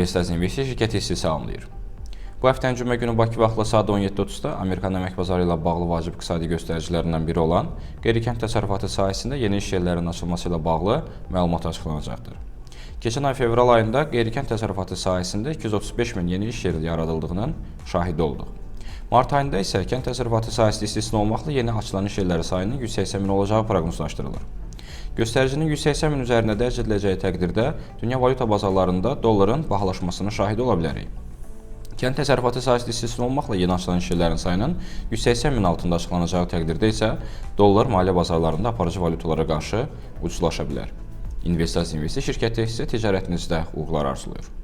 Investaz investisiya şirkəti hissəsi alınır. Bu həftənin cümə günü Bakı vaxtla saat 17:30-da Amerikan əmək bazarı ilə bağlı vacib iqtisadi göstəricilərindən biri olan qeyri-kənd təsərrüfatı sahəsində yeni iş yerlərinin açılması ilə bağlı məlumat açıqlanacaqdır. Keçən ay fevral ayında qeyri-kənd təsərrüfatı sahəsində 235 min yeni iş yeri yaradıldığının şahidi olduq. Mart ayında isə kənd təsərrüfatı sahəsində istisna olmaqla yeni açılan iş yerləri sayının 180 min olacağı proqnozlaşdırılır. Göstəricinin 180 min üzərində dərc ediləcəyi təqdirdə dünya valyuta bazarlarında dolların bahalaşmasına şahidi ola bilərik. Kənd təsərrüfatı sahəsində istisna olmaqla yeni açılan iş yerlərinin sayının 180 min altında açıqlanacağı təqdirdə isə dollar maliyyə bazarlarında aparıcı valyutalara qarşı ucuzlaşa bilər. Investaz investisiya şirkəti isə ticarətinizdə uğurlar arzulayır.